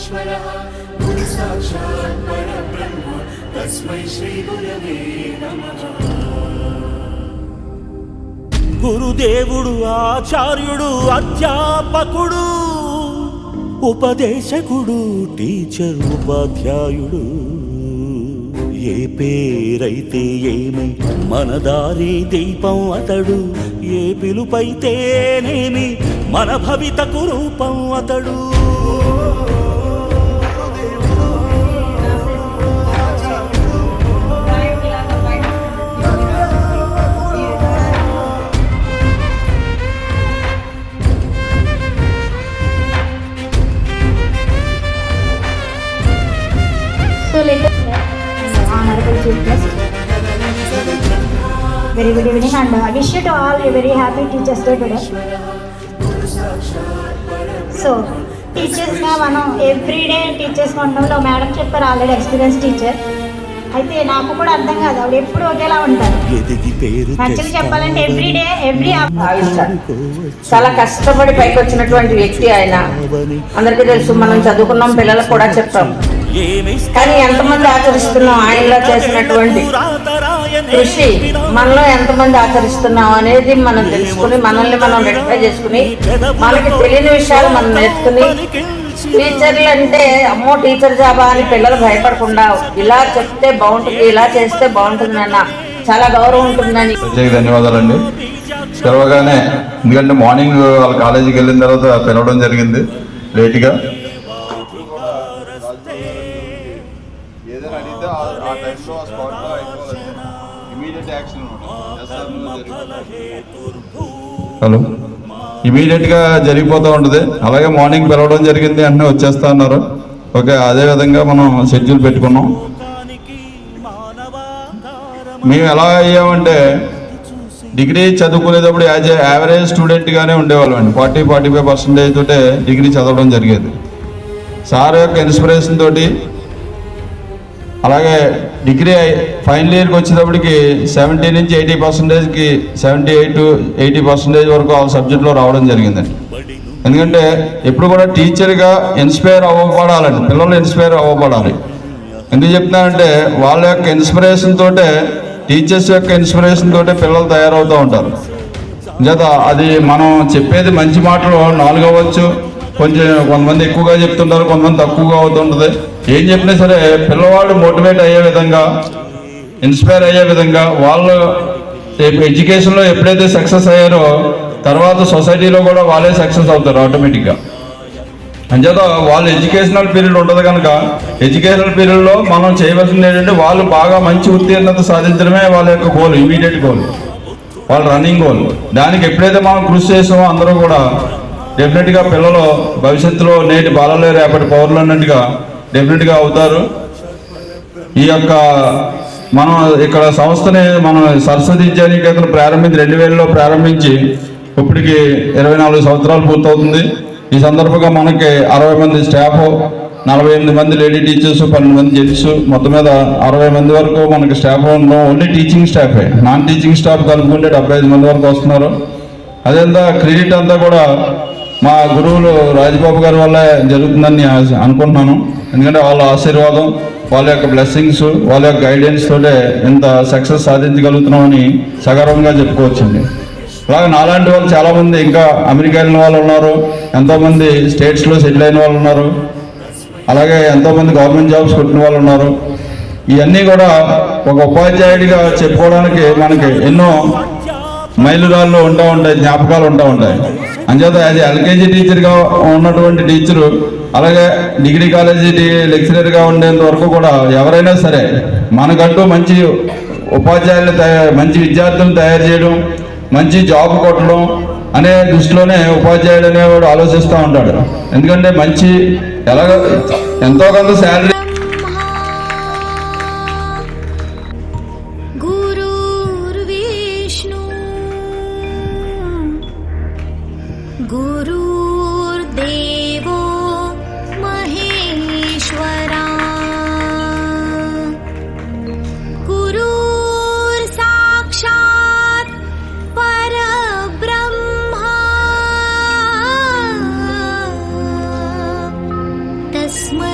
परमेश्वरः गुरु साक्षात् परब्रह्म तस्मै श्री गुरवे नमः। గురుదేవుడు ఆచార్యుడు అధ్యాపకుడు ఉపదేశకుడు టీచర్ ఉపాధ్యాయుడు ఏ పేరైతే ఏమి మన దారి దీపం అతడు ఏ పిలుపైతేనేమి మన భవితకు రూపం అతడు So let us Honorable Chief Guest. Very good evening and I wish you to all a very happy Teachers Day today. So teachers గా మనం ఎవ్రీడే టీచర్స్ ఉండడంలో మేడం చెప్పారు ఆల్రెడీ ఎక్స్పీరియన్స్ టీచర్ అయితే నాకు కూడా అర్థం కాదు ఆవిడ ఎప్పుడు ఒకేలా ఉంటారు. యాక్చువల్లీ చెప్పాలంటే ఎవ్రీ చాలా కష్టపడి పైకి వచ్చినటువంటి వ్యక్తి ఆయన. అందరికీ తెలుసు, మనం చదువుకున్నాం, పిల్లలకు కూడా చెప్తాం. కానీ ఎంతమంది ఆచరిస్తున్నాం ఆయనలో చేసినటువంటి కృషి మనలో ఎంతమంది ఆచరిస్తున్నాం అనేది మనం తెలుసుకుని మనల్ని మనం రెక్టిఫై చేసుకుని మనకి తెలియని విషయాలు మనం నేర్చుకుని టీచర్లు అంటే అమ్మో టీచర్ జాబా అని పిల్లలు భయపడకుండా ఇలా చెప్తే బాగుంటుంది, ఇలా చేస్తే బాగుంటుంది అన్న చాలా గౌరవం ఉంటుందని. ధన్యవాదాలండి. తెలవగానే, ఎందుకంటే మార్నింగ్ వాళ్ళ కాలేజీకి వెళ్ళిన తర్వాత పిలవడం జరిగింది లేట్గా. ఏదైనా అడిగితే ఆ టైంలో ఆ స్పాట్లో అయిపోవాలి, ఇమీడియట్ యాక్షన్ హలో ఇమీడియట్గా జరిగిపోతూ ఉంటుంది. అలాగే మార్నింగ్ పిలవడం జరిగింది, అన్నీ వచ్చేస్తా అన్నారు. ఓకే, అదేవిధంగా మనం షెడ్యూల్ పెట్టుకున్నాం. మేము ఎలా అయ్యామంటే డిగ్రీ చదువుకునేటప్పుడు యావరేజ్ స్టూడెంట్గానే ఉండేవాళ్ళం అండి. 40-45% తోటే డిగ్రీ చదవడం జరిగేది. సార్ యొక్క ఇన్స్పిరేషన్ తోటి అలాగే డిగ్రీ ఫైనల్ ఇయర్కి వచ్చేటప్పటికి 70 నుంచి 80%కి 78-80% వరకు ఆ సబ్జెక్ట్లో రావడం జరిగిందండి. ఎందుకంటే ఎప్పుడు కూడా టీచర్గా ఇన్స్పైర్ అవ్వబడాలండి, పిల్లలు ఇన్స్పైర్ అవ్వబడాలి. ఎందుకు చెప్తున్నానంటే వాళ్ళ యొక్క ఇన్స్పిరేషన్ తోటే, టీచర్స్ యొక్క ఇన్స్పిరేషన్ తోటే పిల్లలు తయారవుతూ ఉంటారు. చేత అది మనం చెప్పేది మంచి మాటలు 4 అవ్వచ్చు, కొంతమంది ఎక్కువగా చెప్తుంటారు, కొంతమంది తక్కువగా అవుతుంటుంది. ఏం చెప్పినా సరే పిల్లవాడు మోటివేట్ అయ్యే విధంగా, ఇన్స్పైర్ అయ్యే విధంగా, వాళ్ళు ఎడ్యుకేషన్లో ఎప్పుడైతే సక్సెస్ అయ్యారో తర్వాత సొసైటీలో కూడా వాళ్ళే సక్సెస్ అవుతారు ఆటోమేటిక్గా. అంచేత వాళ్ళు ఎడ్యుకేషనల్ పీరియడ్ ఉంటుంది కనుక ఎడ్యుకేషనల్ పీరియడ్లో మనం చేయవలసింది ఏంటంటే వాళ్ళు బాగా మంచి ఉత్తీర్ణత సాధించడమే వాళ్ళ యొక్క గోల్, ఇమీడియట్ గోల్, వాళ్ళ రన్నింగ్ గోల్. దానికి ఎప్పుడైతే మనం కృషి చేసామో అందరూ కూడా డెఫినెట్గా పిల్లలు భవిష్యత్తులో నేటి బాలలే రేపటి పౌరులు అన్నట్టుగా డెఫినెట్గా అవుతారు. ఈ యొక్క మనం ఇక్కడ సంస్థని మనం సరస్వతి విద్యానికేతన 2000లో ప్రారంభించి ఇప్పటికి 24 సంవత్సరాలు పూర్తవుతుంది. ఈ సందర్భంగా మనకి 60 మంది స్టాఫ్, 48 మంది లేడీ టీచర్స్, 12 మంది జెంట్స్, మొత్తం మీద 60 మంది వరకు మనకి స్టాఫ్ ఉన్నాం. ఓన్లీ టీచింగ్ స్టాఫే, నాన్ టీచింగ్ స్టాఫ్ కలుపుకుంటే 75 మంది వరకు వస్తున్నారు. అదేంతా క్రెడిట్ అంతా కూడా మా గురువులు రాజబాబు గారి వల్ల జరుగుతుందని అనుకుంటున్నాను. ఎందుకంటే వాళ్ళ ఆశీర్వాదం, వాళ్ళ యొక్క బ్లెస్సింగ్స్, వాళ్ళ యొక్క గైడెన్స్ తోటే ఇంత సక్సెస్ సాధించగలుగుతున్నామని సగర్వంగా చెప్పుకోవచ్చండి. అలాగే నాలాంటి వాళ్ళు చాలామంది ఇంకా అమెరికా వెళ్ళిన వాళ్ళు ఉన్నారు, ఎంతోమంది స్టేట్స్లో సెటిల్ అయిన వాళ్ళు ఉన్నారు, అలాగే ఎంతోమంది గవర్నమెంట్ జాబ్స్ కొట్టిన వాళ్ళు ఉన్నారు. ఇవన్నీ కూడా ఒక ఉపాధ్యాయుడిగా చెప్పుకోవడానికి మనకి ఎన్నో మైలురాళ్ళు ఉంటా ఉంటాయి, జ్ఞాపకాలు ఉంటా ఉంటాయి. అంచేత అది ఎల్కేజీ టీచర్గా ఉన్నటువంటి టీచరు, అలాగే డిగ్రీ కాలేజీ లెక్చరర్గా ఉండేంత వరకు కూడా ఎవరైనా సరే మనకంటూ మంచి ఉపాధ్యాయులు మంచి విద్యార్థులను తయారు చేయడం, మంచి జాబ్ కొట్టడం అనే దృష్టిలోనే ఉపాధ్యాయుడు అనేవాడు ఆలోచిస్తూ ఉంటాడు. ఎందుకంటే మంచి ఎలాగ ఎంతో కొంత శాలరీ गुरुर्देवो महेश्वरा गुरुर्साक्षात् परब्रह्मा तस्मै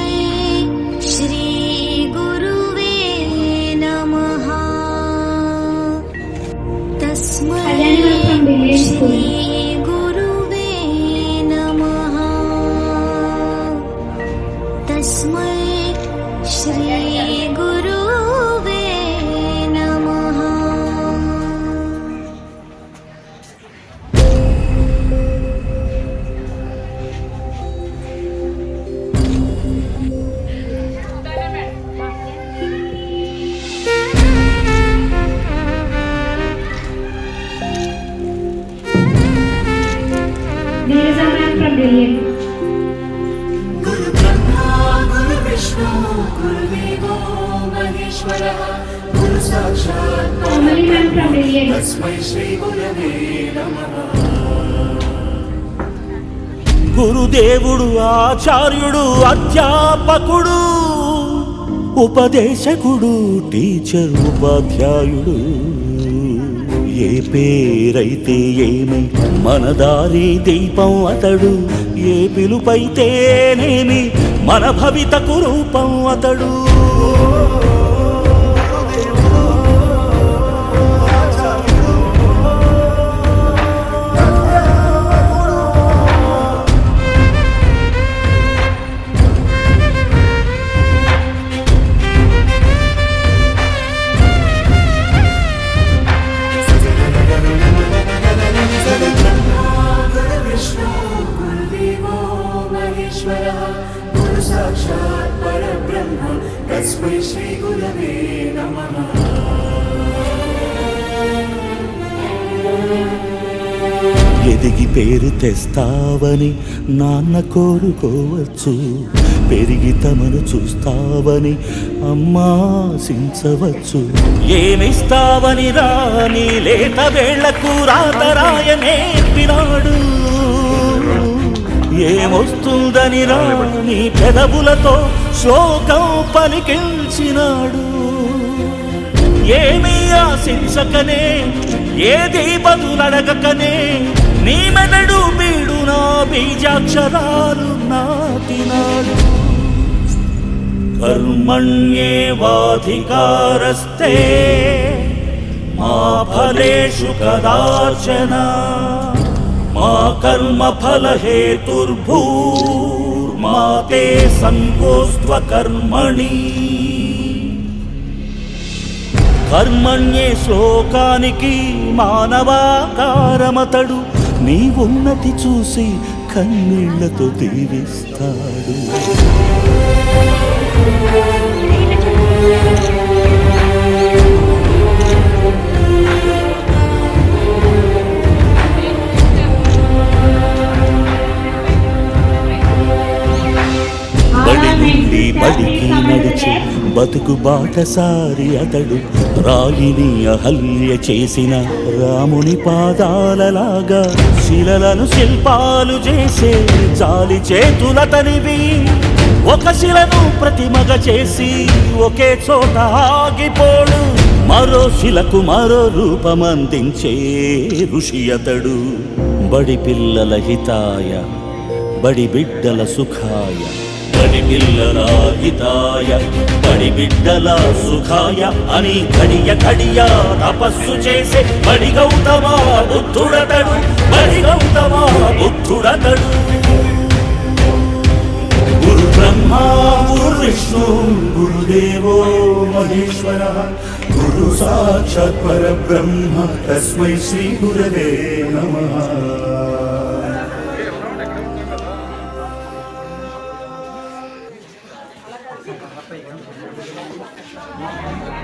సాక్షాత్ Family man from Brilliant. తస్మై శ్రీ గురవే నమః. గురుదేవుడు ఆచార్యుడు అధ్యాపకుడు ఉపదేశకుడు టీచర్ ఉపాధ్యాయుడు ఏ పేరైతే ఏమి మన దారి దీపం అతడు ఏ పిలుపైతేనేమి మన భవితకు రూపం అతడు గురు విష్ణు గురుదేవో మహేశ్వరః గురు సాక్షాత్ పరబ్రహ్మ తస్మై శ్రీ గురవే నమః. ఎదిగి పేరు తెస్తావని నాన్న కోరుకోవచ్చు పెరిగి తమను చూస్తావని అమ్మాశించవచ్చు ఏమిస్తావని రాని లేత వేళ్లకు రాతరాయ నేర్పినాడు ఏమొస్తుందని రాని పెదవులతో శ్లోకం పలికించినాడు ఏమీ ఆశించకనే ఏది బదులడగకనే నీ మెదడు బీడు నా బీజాక్షరాలు నాటినాడు కర్మణ్యేవాధికారస్తే మా ఫలేషు కదాచన మా కర్మ ఫల హేతుర్భూర్మా తే సంగోస్త్వ కర్మణి కర్మణ్యే శ్లోకానికి మానవాకారమతడు నీ ఉన్నతి చూసి కన్నీళ్లతో దీవిస్తాడు బడి నుండి బడికి నడిచి బతుకు బాటసారి అతడు రాయిని అహల్య చేసిన రాముని పాదాలలాగా శిలలను శిల్పాలు చేసే జాలి చేతులతనివి ఒక శిలను ప్రతిమగ చేసి ఒకే చోట ఆగిపోడు మరో శిలకు మరో రూపమందించే ఋషి అతడు బడి పిల్లల హితాయ బడి బిడ్డల సుఖాయ బడి పిల్లల హితాయ బడి బిడ్డల సుఖాయ అని ఘడియ ఘడియ తపస్సు చేసే బడి గౌతమ బుద్ధుడతడు బడి గౌతమ బుద్ధుడతడు గురు బ్రహ్మ గురు విష్ణు గురుదేవో మహేశ్వరః గురు సాక్షాత్ పరబ్రహ్మ తస్మై శ్రీ గురవే నమః. Thank you.